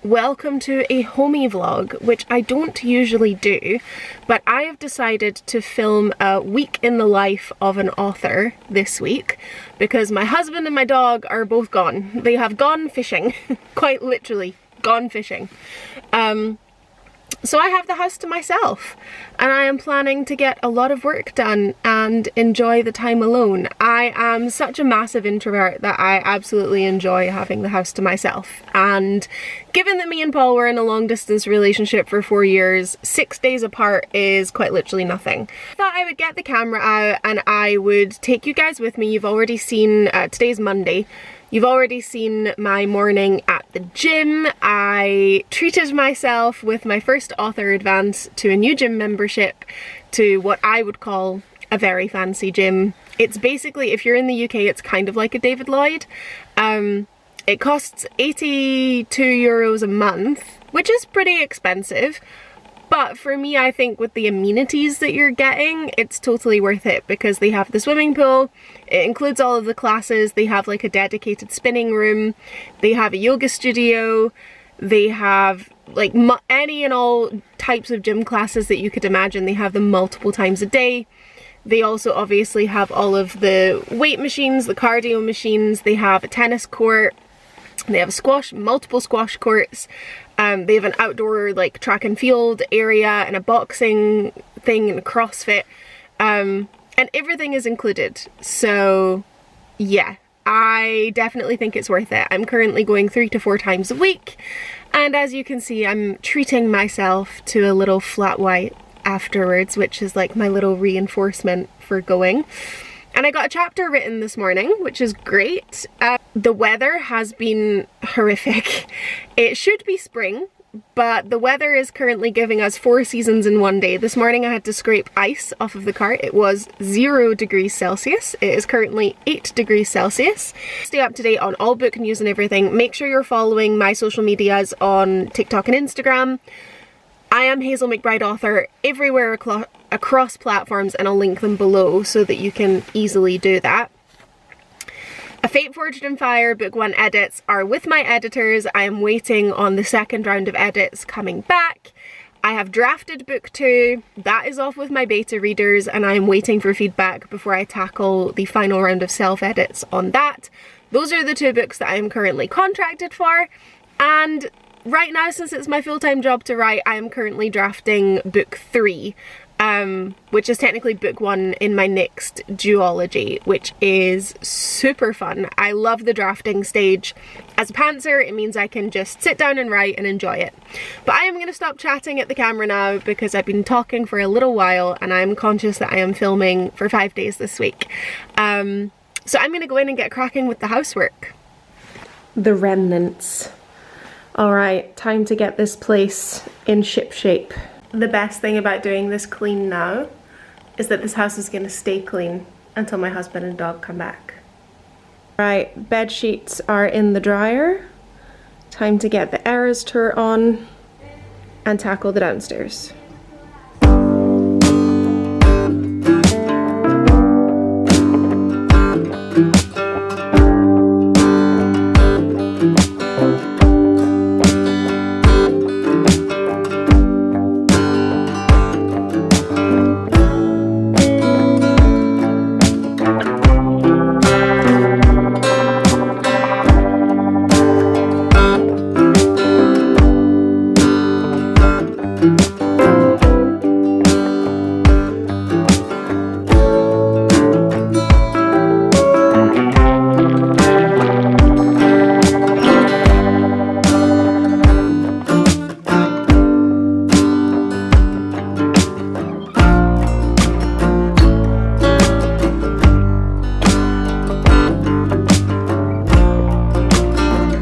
welcome to a homey vlog, which I don't usually do, but I have decided to film a week in the life of an author this week because my husband and my dog are both gone. They have gone fishing, quite literally gone fishing. So I have the house to myself and I am planning to get a lot of work done and enjoy the time alone. I am such a massive introvert that I absolutely enjoy having the house to myself, and given that me and Paul were in a long distance relationship for 4 years, 6 days apart is quite literally nothing. I thought I would get the camera out and I would take you guys with me. You've already seen, today's Monday. You've already seen my morning at the gym. I treated myself with my first author advance to a new gym membership to what I would call a very fancy gym. It's basically, if you're in the UK, it's kind of like a David Lloyd. It costs €82 a month, which is pretty expensive. But for me, I think with the amenities that you're getting, it's totally worth it because they have the swimming pool, it includes all of the classes, they have like a dedicated spinning room, they have a yoga studio, they have like any and all types of gym classes that you could imagine. They have them multiple times a day. They also obviously have all of the weight machines, the cardio machines, they have a tennis court, they have a squash, multiple squash courts. They have an outdoor like track and field area and a boxing thing and CrossFit, and everything is included. So yeah, I definitely think it's worth it. I'm currently going 3 to 4 times a week, and as you can see, I'm treating myself to a little flat white afterwards, which is like my little reinforcement for going. And I got a chapter written this morning, which is great. The weather has been horrific. It should be spring, but the weather is currently giving us 4 seasons in one day. This morning I had to scrape ice off of the cart. It was 0 degrees Celsius. It is currently 8 degrees Celsius. Stay up to date on all book news and everything. Make sure you're following my social medias on TikTok and Instagram. I am Hazel McBride Author everywhere across platforms, and I'll link them below so that you can easily do that. A Fate Forged in Fire Book 1 edits are with my editors. I am waiting on the second round of edits coming back. I have drafted Book 2. That is off with my beta readers and I am waiting for feedback before I tackle the final round of self-edits on that. Those are the 2 books that I am currently contracted for, and right now, since it's my full-time job to write, I am currently drafting Book 3, which is technically Book 1 in my next duology, which is super fun. I love the drafting stage. As a pantser, it means I can just sit down and write and enjoy it. But I am going to stop chatting at the camera now because I've been talking for a little while and I'm conscious that I am filming for 5 days this week. So I'm going to go in and get cracking with the housework. The remnants. Alright, time to get this place in ship shape. The best thing about doing this clean now is that this house is going to stay clean until my husband and dog come back. Right, bed sheets are in the dryer. Time to get the Eras tour on and tackle the downstairs.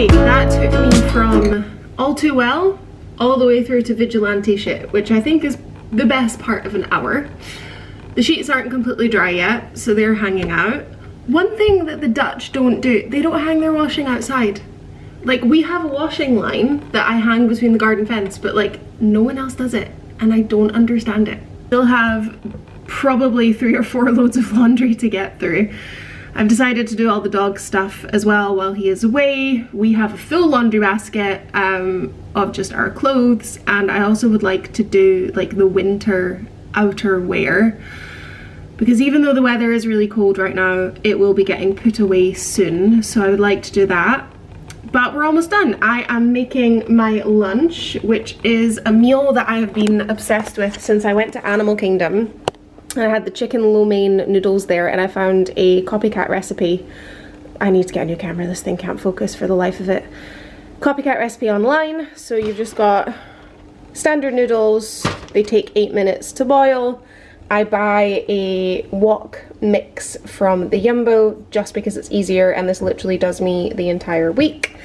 That took me from all too well all the way through to vigilante shit, which I think is the best part of an hour. The sheets aren't completely dry yet, so they're hanging out. One thing that the Dutch don't do, they don't hang their washing outside. Like, we have a washing line that I hang between the garden fence, but like no one else does it, and I don't understand it. Still have probably 3 or 4 loads of laundry to get through. I've decided to do all the dog stuff as well while he is away. We have a full laundry basket of just our clothes, and I also would like to do like the winter outerwear, because even though the weather is really cold right now, it will be getting put away soon, so I would like to do that. But we're almost done. I am making my lunch, which is a meal that I have been obsessed with since I went to Animal Kingdom. I had the chicken lo mein noodles there, and I found a copycat recipe. I need to get a new camera, this thing can't focus for the life of it. Copycat recipe online, so you've just got standard noodles, they take 8 minutes to boil. I buy a wok mix from the Jumbo just because it's easier, and this literally does me the entire week.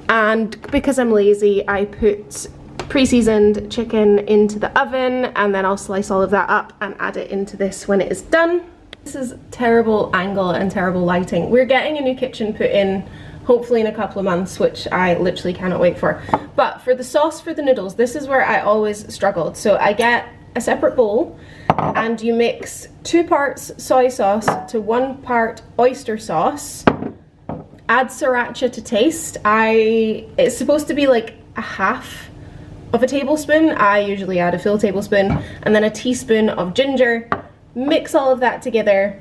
And because I'm lazy, I put pre-seasoned chicken into the oven, and then I'll slice all of that up and add it into this when it is done. This is terrible angle and terrible lighting. We're getting a new kitchen put in hopefully in a couple of months, which I literally cannot wait for. But for the sauce for the noodles, this is where I always struggled. So I get a separate bowl, and you mix 2 parts soy sauce to 1 part oyster sauce. Add sriracha to taste. It's supposed to be like a half of a tablespoon. I usually add a full tablespoon, and then a teaspoon of ginger. Mix all of that together,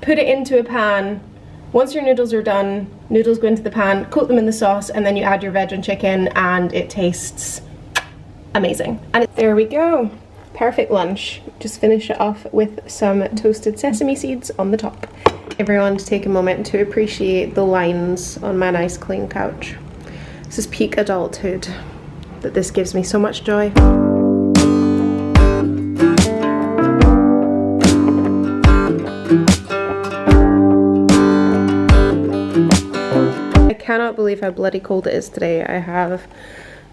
put it into a pan. Once your noodles are done, noodles go into the pan, coat them in the sauce, and then you add your veg and chicken, and it tastes amazing. And there we go. Perfect lunch. Just finish it off with some toasted sesame seeds on the top. Everyone to take a moment to appreciate the lines on my nice clean couch. This is peak adulthood, that this gives me so much joy. I cannot believe how bloody cold it is today. I have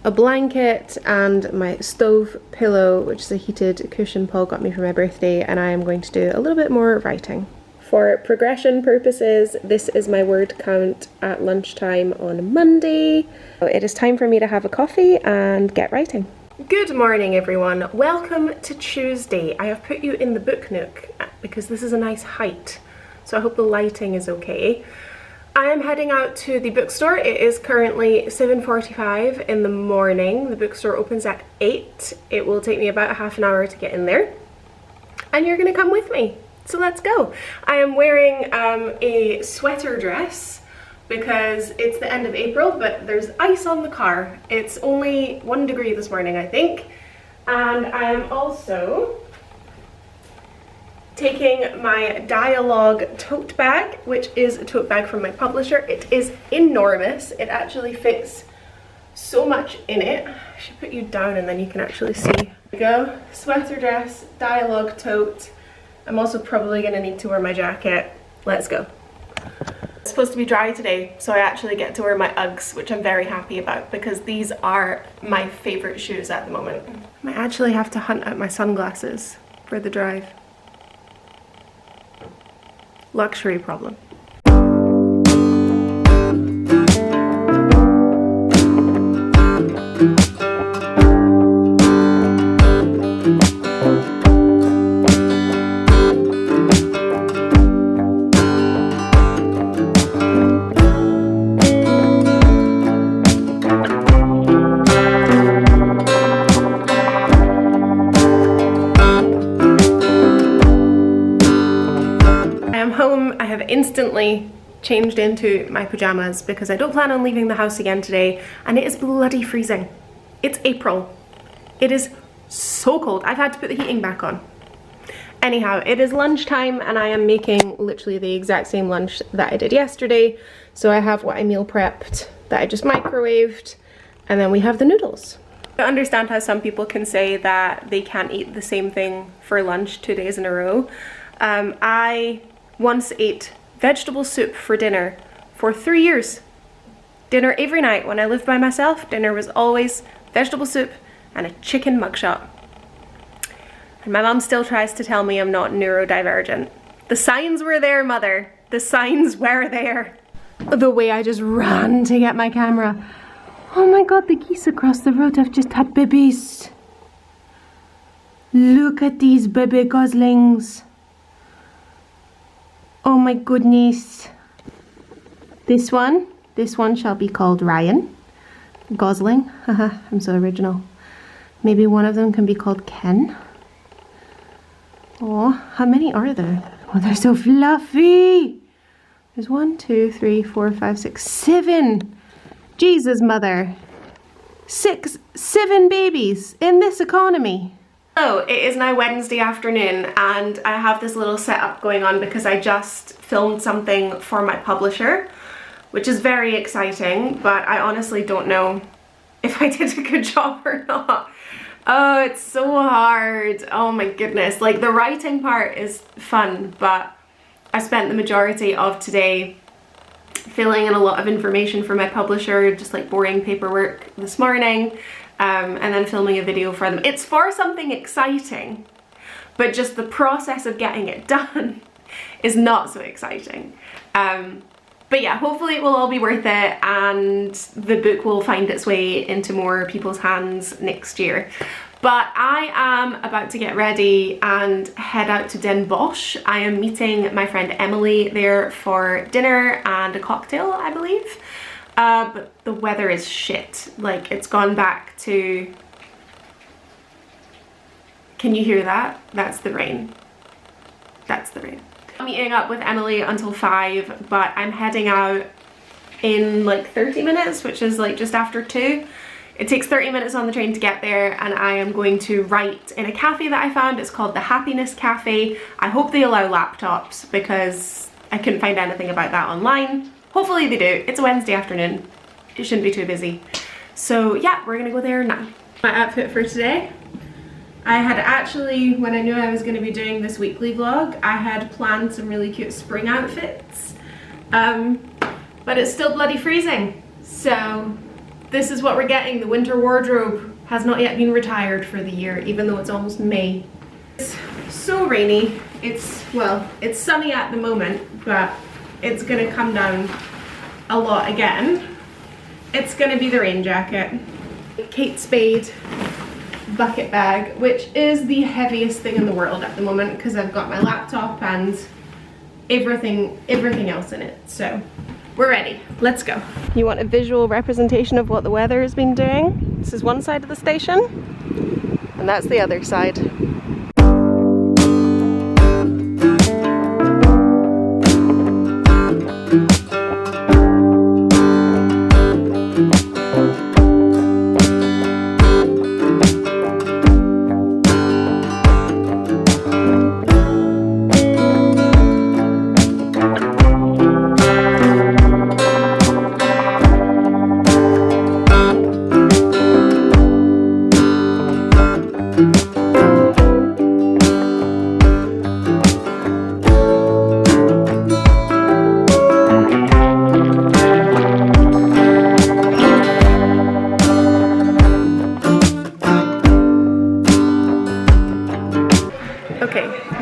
a blanket and my stove pillow, which is a heated cushion Paul got me for my birthday, and I am going to do a little bit more writing. For progression purposes, this is my word count at lunchtime on Monday. So it is time for me to have a coffee and get writing. Good morning, everyone. Welcome to Tuesday. I have put you in the book nook because this is a nice height, so I hope the lighting is okay. I am heading out to the bookstore. It is currently 7:45 in the morning. The bookstore opens at 8. It will take me about half an hour to get in there, and you're gonna come with me. So let's go. I am wearing a sweater dress because it's the end of April, but there's ice on the car. It's only 1 degree this morning, I think. And I am also taking my Dialogue tote bag, which is a tote bag from my publisher. It is enormous. It actually fits so much in it. I should put you down and then you can actually see. There we go. Sweater dress, Dialogue tote. I'm also probably gonna need to wear my jacket. Let's go. It's supposed to be dry today, so I actually get to wear my Uggs, which I'm very happy about because these are my favorite shoes at the moment. I might actually have to hunt out my sunglasses for the drive. Luxury problem. Instantly changed into my pajamas because I don't plan on leaving the house again today, and it is bloody freezing. It's April. It is so cold. I've had to put the heating back on. Anyhow, it is lunchtime and I am making literally the exact same lunch that I did yesterday. So I have what I meal prepped that I just microwaved, and then we have the noodles. I understand how some people can say that they can't eat the same thing for lunch 2 days in a row. I once ate vegetable soup for dinner for 3 years. Dinner every night. When I lived by myself, dinner was always vegetable soup and a chicken mugshot. And my mom still tries to tell me I'm not neurodivergent. The signs were there, mother. The signs were there. The way I just ran to get my camera. Oh my god, the geese across the road have just had babies. Look at these baby goslings. Oh my goodness. This one shall be called Ryan Gosling. Haha, I'm so original. Maybe one of them can be called Ken. Oh, how many are there? Oh, they're so fluffy. There's 1, 2, 3, 4, 5, 6, 7. Jesus, mother. 7 babies in this economy. So it is now Wednesday afternoon and I have this little setup going on because I just filmed something for my publisher, which is very exciting, but I honestly don't know if I did a good job or not. Oh, it's so hard. Oh my goodness. Like, the writing part is fun, but I spent the majority of today filling in a lot of information for my publisher, just like boring paperwork this morning, and then filming a video for them. It's for something exciting, but just the process of getting it done is not so exciting. But yeah, hopefully it will all be worth it and the book will find its way into more people's hands next year. But I am about to get ready and head out to Den Bosch. I am meeting my friend Emily there for dinner and a cocktail, I believe. But the weather is shit. Like, it's gone back to... Can you hear that? That's the rain. That's the rain. I'm meeting up with Emily until 5, but I'm heading out in like 30 minutes, which is like just after 2. It takes 30 minutes on the train to get there, and I am going to write in a cafe that I found. It's called the Happiness Cafe. I hope they allow laptops because I couldn't find anything about that online. Hopefully they do. It's a Wednesday afternoon. It shouldn't be too busy. So yeah, we're gonna go there now. My outfit for today. I had actually, when I knew I was going to be doing this weekly vlog, I had planned some really cute spring outfits, but it's still bloody freezing, so this is what we're getting. The winter wardrobe has not yet been retired for the year, even though it's almost May. It's so rainy. Well, it's sunny at the moment, but it's going to come down a lot again. It's going to be the rain jacket. Kate Spade bucket bag, which is the heaviest thing in the world at the moment because I've got my laptop and everything else in it. So we're ready. Let's go. You want a visual representation of what the weather has been doing? This is one side of the station and that's the other side.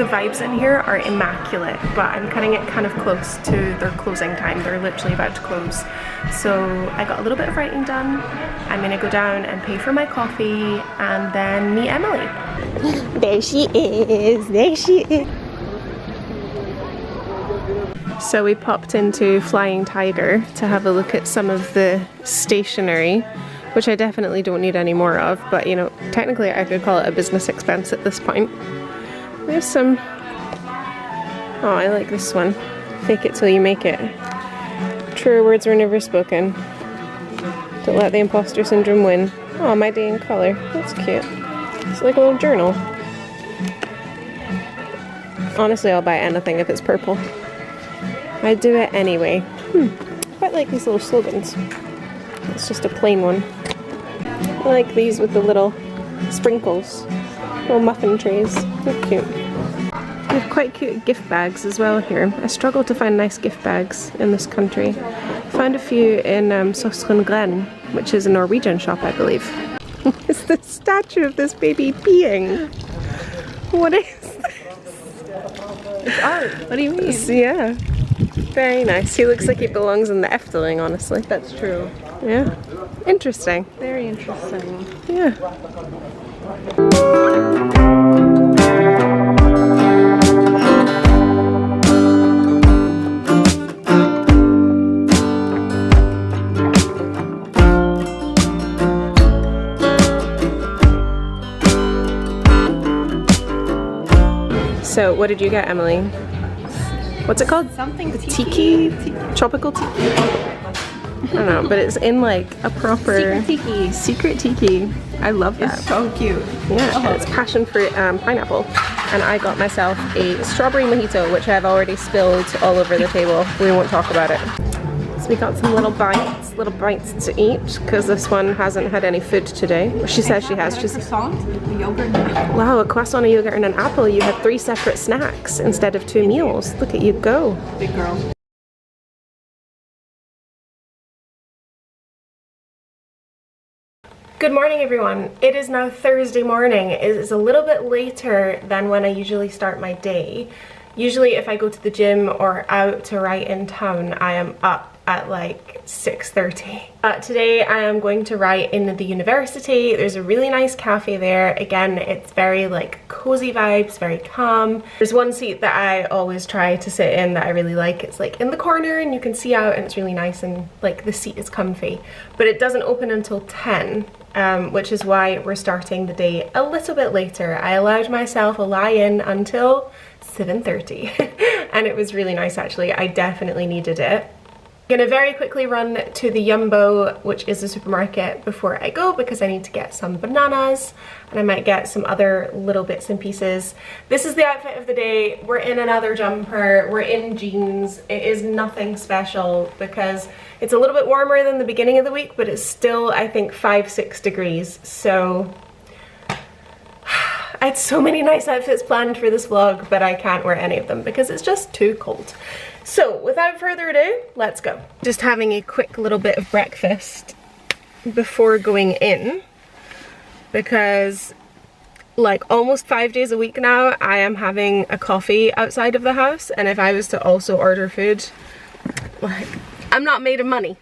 Vibes in here are immaculate, but I'm cutting it kind of close to their closing time. They're literally about to close. So I got a little bit of writing done. I'm gonna go down and pay for my coffee and then meet Emily. There she is, there she is. So we popped into Flying Tiger to have a look at some of the stationery, which I definitely don't need any more of, but you know, technically I could call it a business expense at this point. We have some, oh, I like this one. Fake it till you make it. Truer words were never spoken. Don't let the imposter syndrome win. Oh, my day in colour. That's cute. It's like a little journal. Honestly, I'll buy anything if it's purple. I do it anyway. Quite like these little slogans. It's just a plain one. I like these with the little sprinkles. Little muffin trays. They're cute. We have quite cute gift bags as well here. I struggle to find nice gift bags in this country. I found a few in Glen, which is a Norwegian shop, I believe. It's the statue of this baby peeing. What is this? It's art. What do you mean? Yeah. Very nice. He looks like he belongs in the Efteling, honestly. That's true. Yeah. Interesting. Very interesting. Yeah. what did you get, Emily? What's it called? Something tiki? Tropical tiki? I don't know, but it's in like a proper secret tiki. I love that. It's so cute. Yeah, it's passion fruit pineapple. And I got myself a strawberry mojito, which I've already spilled all over the table. We won't talk about it. So we got some little bites to eat, because this one hasn't had any food today. She says she has. She's croissant, a yogurt, and an apple. Wow, a croissant, a yogurt, and an apple. You had 3 separate snacks instead of 2 meals. Look at you go. Big girl. Good morning, everyone. It is now Thursday morning. It is a little bit later than when I usually start my day. Usually if I go to the gym or out to write in town, I am up at like 6:30. Today I am going to write in the university. There's a really nice cafe there. Again, it's very like cozy vibes, very calm. There's one seat that I always try to sit in that I really like. It's like in the corner and you can see out and it's really nice and like the seat is comfy. But it doesn't open until 10. Which is why we're starting the day a little bit later. I allowed myself a lie-in until 7:30 and it was really nice actually. I definitely needed it. I'm gonna very quickly run to the Jumbo, which is the supermarket, before I go because I need to get some bananas and I might get some other little bits and pieces. This is the outfit of the day. We're in another jumper, we're in jeans. It is nothing special because it's a little bit warmer than the beginning of the week, but it's still, I think, 5-6 degrees. So I had so many nice outfits planned for this vlog, but I can't wear any of them because it's just too cold. So without further ado, let's go. Just having a quick little bit of breakfast before going in because like almost 5 days a week now I am having a coffee outside of the house, and if I was to also order food, like, I'm not made of money.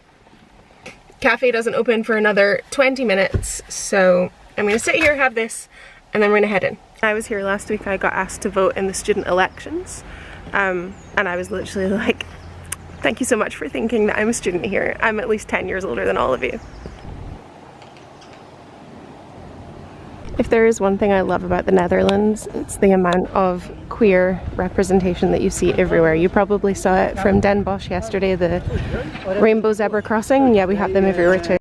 Cafe doesn't open for another 20 minutes, so I'm gonna sit here, have this, and then we're gonna head in. I was here last week. I got asked to vote in the student elections, and I was literally like, thank you so much for thinking that I'm a student here. I'm at least 10 years older than all of you. If there is one thing I love about the Netherlands, it's the amount of queer representation that you see everywhere. You probably saw it from Den Bosch yesterday, the rainbow zebra crossing. Yeah, we have them everywhere too.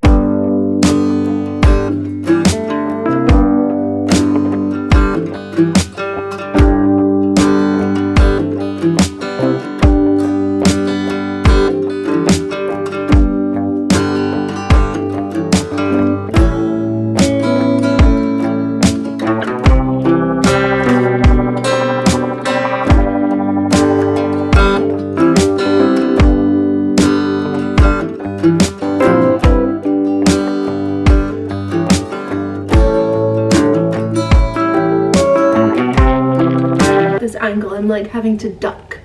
Angle, I'm like having to duck.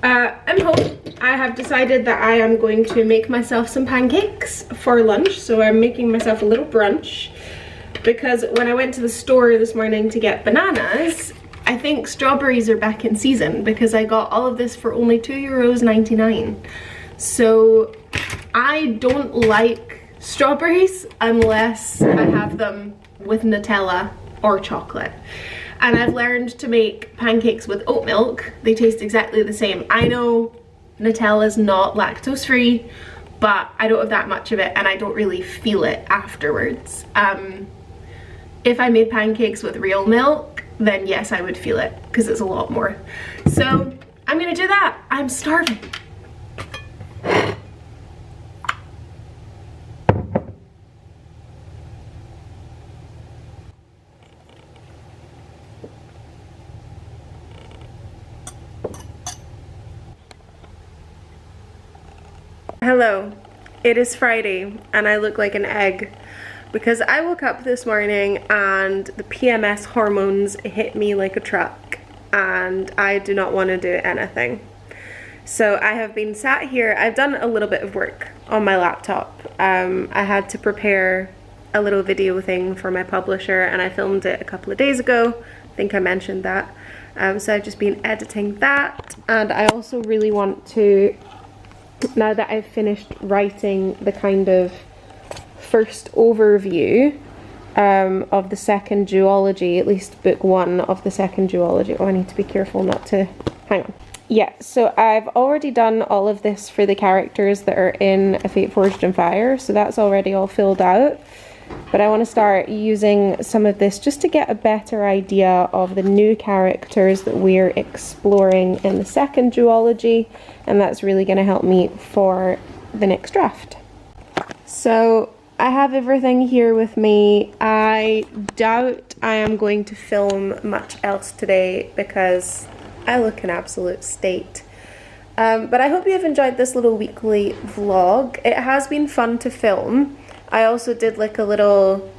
I'm home. I have decided that I am going to make myself some pancakes for lunch, so I'm making myself a little brunch because when I went to the store this morning to get bananas, I think strawberries are back in season because I got all of this for only €2.99. So I don't like strawberries unless I have them with Nutella or chocolate. And I've learned to make pancakes with oat milk. They taste exactly the same. I know Nutella's not lactose free, but I don't have that much of it and I don't really feel it afterwards. If I made pancakes with real milk, then yes, I would feel it because it's a lot more. So I'm gonna do that. I'm starving. Hello, it is Friday and I look like an egg because I woke up this morning and the PMS hormones hit me like a truck and I do not want to do anything. So I have been sat here. I've done a little bit of work on my laptop. I had to prepare a little video thing for my publisher and I filmed it a couple of days ago. I think I mentioned that. So I've just been editing that, and I also really want to, now that I've finished writing the kind of first overview, of the second duology, at least book 1 of the second duology. Oh, I need to be careful not to, hang on. Yeah, so I've already done all of this for the characters that are in A Fate Forged in Fire, so that's already all filled out. But I want to start using some of this just to get a better idea of the new characters that we're exploring in the second duology, and that's really going to help me for the next draft. So I have everything here with me. I doubt I am going to film much else today because I look in absolute state. But I hope you have enjoyed this little weekly vlog. It has been fun to film. I also did like a little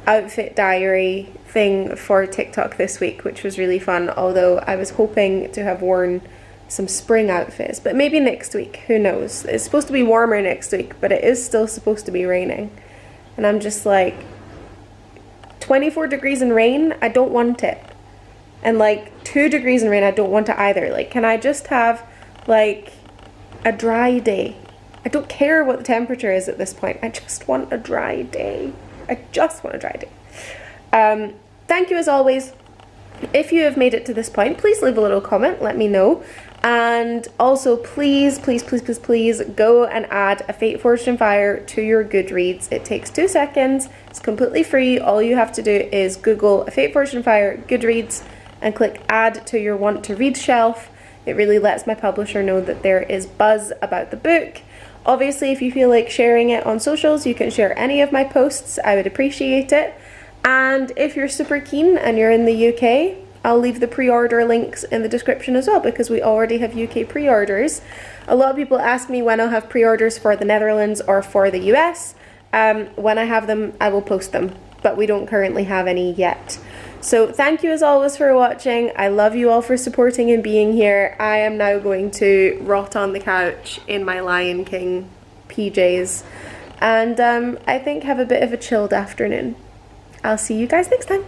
outfit diary thing for TikTok this week, which was really fun, although I was hoping to have worn some spring outfits, but maybe next week, who knows. It's supposed to be warmer next week, but it is still supposed to be raining. And I'm just like, 24 degrees in rain, I don't want it. And like 2 degrees in rain, I don't want it either. Like, can I just have like a dry day? I don't care what the temperature is at this point. I just want a dry day. I just want a dry day. Thank you as always. If you have made it to this point, please leave a little comment, let me know. And also please, please, please, please, please go and add A Fate Forged in Fire to your Goodreads. It takes 2 seconds. It's completely free. All you have to do is Google A Fate Forged in Fire Goodreads and click add to your want to read shelf. It really lets my publisher know that there is buzz about the book. Obviously, if you feel like sharing it on socials, you can share any of my posts. I would appreciate it. And if you're super keen and you're in the UK, I'll leave the pre-order links in the description as well, because we already have UK pre-orders. A lot of people ask me when I'll have pre-orders for the Netherlands or for the US. When I have them, I will post them, but we don't currently have any yet. So thank you as always for watching. I love you all for supporting and being here. I am now going to rot on the couch in my Lion King PJs and I think have a bit of a chilled afternoon. I'll see you guys next time.